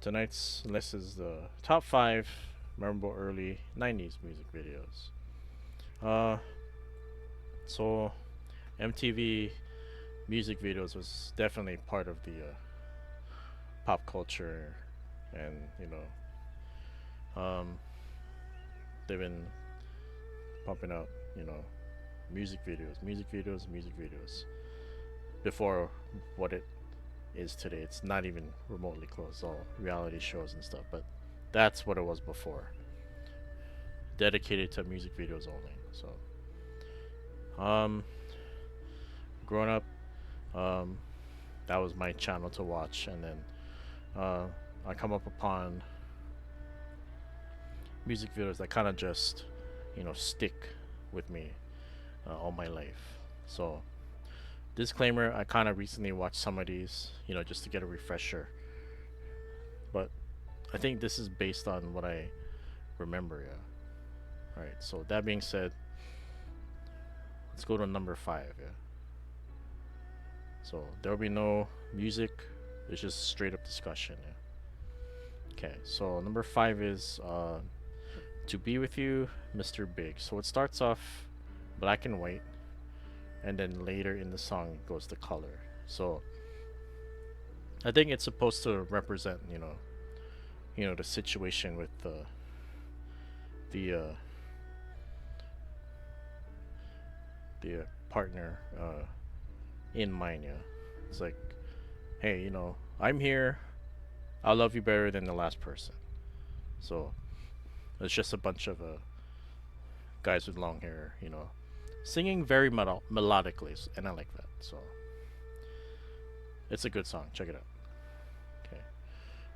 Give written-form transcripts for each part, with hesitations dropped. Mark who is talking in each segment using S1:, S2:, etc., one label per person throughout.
S1: Tonight's list is the top 5 memorable early 90s music videos. Uh, so MTV music videos was definitely part of the pop culture, and um, they've been pumping out, you know, music videos before what it is today. It's not even remotely close. All reality shows and stuff, but that's what it was before, dedicated to music videos only. So, growing up, um, that was my channel to watch, and then uh, I come up upon music videos that kind of just, stick with me all my life. So, disclaimer: I kind of recently watched some of these, just to get a refresher, but I think this is based on what I remember. Yeah. All right. So that being said, let's go to number 5. Yeah. So there will be no music. It's just straight up discussion. Yeah. Okay. So number 5 is "To Be With You, Mr. Big." So it starts off black and white, and then later in the song it goes to color. So I think it's supposed to represent, the situation with the partner in mind. Yeah. It's like, hey, I'm here. I'll love you better than the last person. So it's just a bunch of guys with long hair, singing very melodically, and I like that. So it's a good song. Check it out. Okay.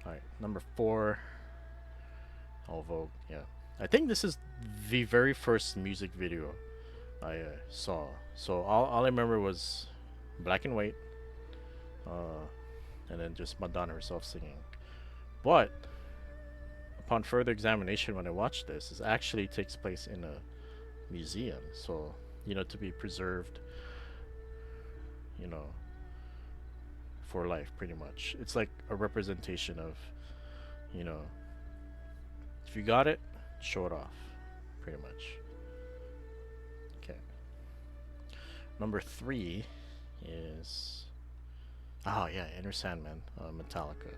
S1: All right. Number 4, All Vogue. Yeah. I think this is the very first music video I saw. So all I remember was black and white, uh, and then just Madonna herself singing. But upon further examination, when I watched this, it actually takes place in a museum. So to be preserved, you know, for life, pretty much. It's like a representation of, you know, if you got it, show it off, pretty much. Okay. Number 3 is, oh yeah, Enter Sandman, Metallica.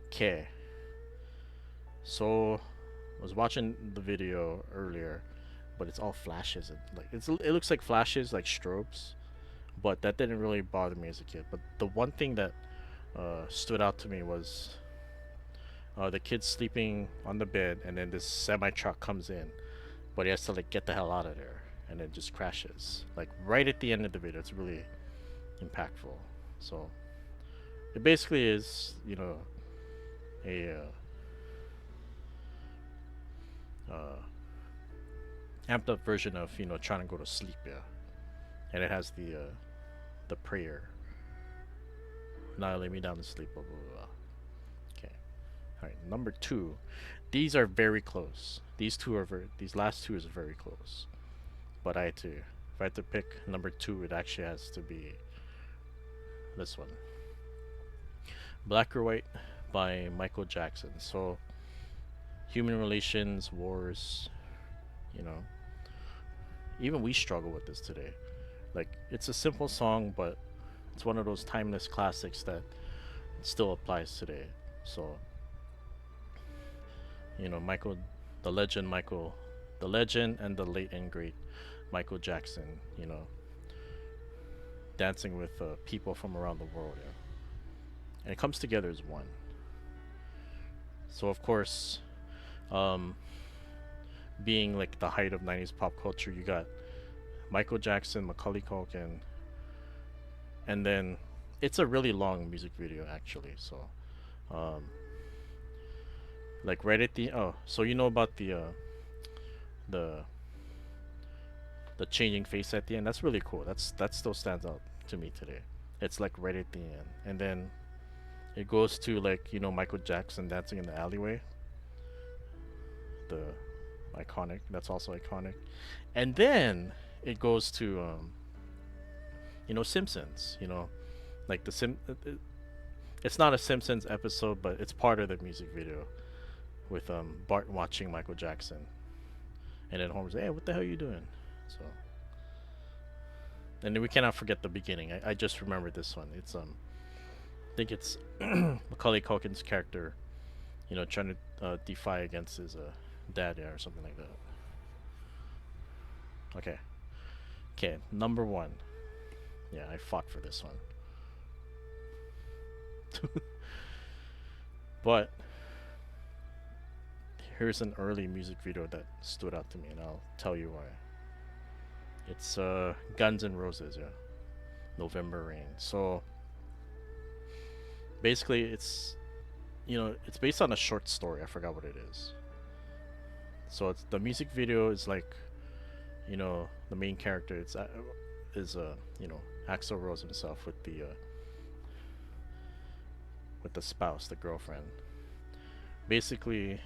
S1: Okay. So I was watching the video earlier, but it's all flashes and like it looks like flashes, like strobes, but that didn't really bother me as a kid. But the one thing that stood out to me was the kid sleeping on the bed, and then this semi truck comes in, but he has to like get the hell out of there, and it just crashes like right at the end of the video. It's really impactful. So it basically is, a uh, amped up version of trying to go to sleep. Yeah, and it has the prayer, "Now lay me down to sleep." Blah blah blah. Okay. All right. Number 2. These are very close. These last two is very close. But if I had to pick number 2, it actually has to be this one, "Black or White" by Michael Jackson. So human relations, wars, you know, even we struggle with this today. Like it's a simple song, but it's one of those timeless classics that still applies today. So Michael, the legend, the legend and the late and great Michael Jackson. Dancing with people from around the world, yeah. And it comes together as one. So of course, um, being like the height of '90s pop culture, you got Michael Jackson, Macaulay Culkin, and then it's a really long music video actually. So, um, like right at the so you know about the the changing face at the end. That's really cool. That still stands out to me today. It's like right at the end, and then it goes to like Michael Jackson dancing in the alleyway. The iconic. That's also iconic, and then it goes to Simpsons. Like It's not a Simpsons episode, but it's part of the music video with Bart watching Michael Jackson, and then Homer's, "Hey, what the hell are you doing?" So, and then we cannot forget the beginning. I just remembered this one. It's I think it's Macaulay Culkin's character, trying to defy against his dad, yeah, or something like that. Okay, okay, number one. Yeah, I fought for this one. But here's an early music video that stood out to me, and I'll tell you why. It's Guns N' Roses, yeah, November Rain. So basically, it's based on a short story. I forgot what it is. So it's the music video is like, the main character. It's is Axl Rose himself with the spouse, the girlfriend. Basically,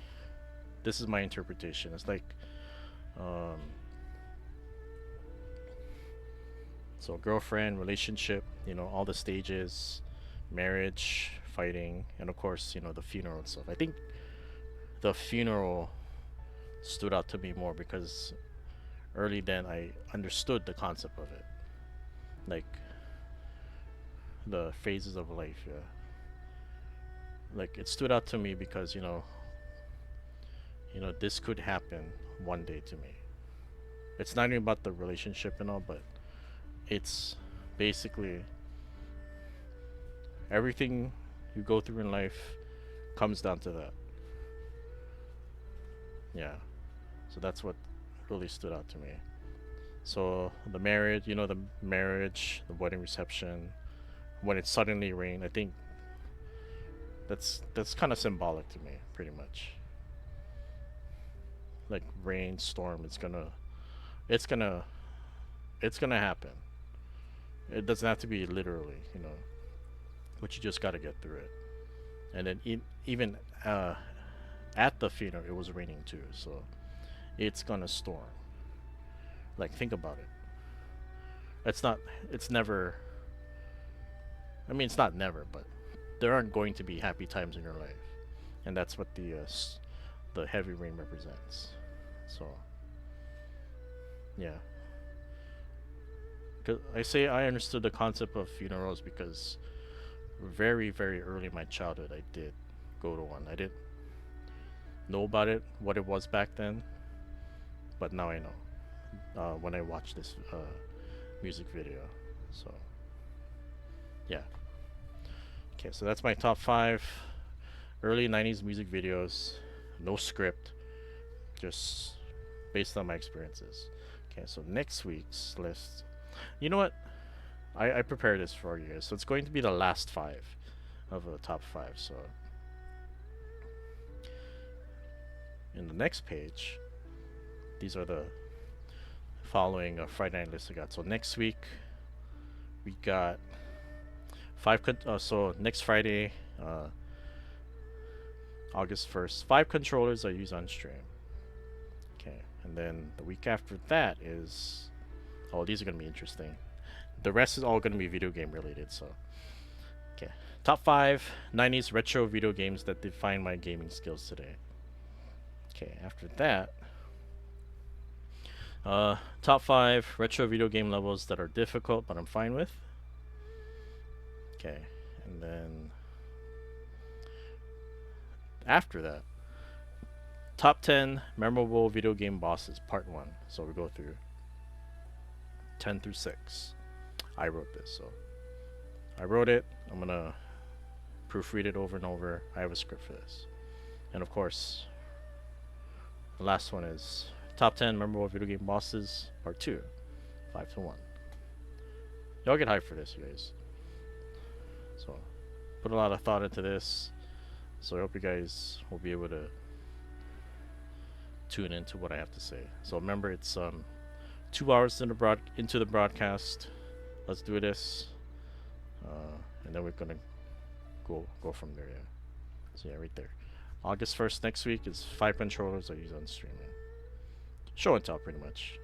S1: this is my interpretation. It's like, um, so girlfriend, relationship, all the stages, marriage, fighting, and of course, the funeral and stuff. I think the funeral stood out to me more because early then I understood the concept of it, like the phases of life. Yeah, like it stood out to me because this could happen one day to me. It's not even about the relationship and all, but it's basically everything you go through in life comes down to that. Yeah. So that's what really stood out to me. So the marriage, the wedding reception, when it suddenly rained, I think that's kind of symbolic to me, pretty much. Like rain, storm, it's gonna it's gonna happen. It doesn't have to be literally, but you just gotta get through it. And then even at the funeral, it was raining too, so it's gonna storm. Like think about it. It's not. It's never. I mean, it's not never, but there aren't going to be happy times in your life, and that's what the heavy rain represents. So yeah, 'cause I say I understood the concept of funerals because very very early in my childhood I did go to one. I didn't know about it, what it was back then, but now I know when I watch this music video. So yeah. Okay, so that's my top five early '90s music videos. No script, just based on my experiences. Okay, so next week's list. You know what? I prepared this for you guys, so it's going to be the last five of the top five. So in the next page, these are the following Friday night list I got. So next week we got so next Friday, August 1st, 5 controllers I use on stream. Okay, and then the week after that is, oh, these are gonna be interesting. The rest is all gonna be video game related. So okay, top 5 '90s retro video games that define my gaming skills today. Okay, after that, top 5 retro video game levels that are difficult but I'm fine with. Okay, and then after that, top 10 memorable video game bosses, part 1. So we go through 10 through 6. I wrote this, so I wrote it. I'm gonna proofread it over and over. I have a script for this. And of course, the last one is top 10 memorable video game bosses, part 2, 5 to 1. Y'all get hyped for this, you guys. So, put a lot of thought into this. So I hope you guys will be able to tune into what I have to say. So remember, it's 2 hours into the broadcast. Let's do this, and then we're gonna go from there. Yeah. So yeah, right there. August 1st next week is 5 controllers I use on streaming. Show and tell, pretty much.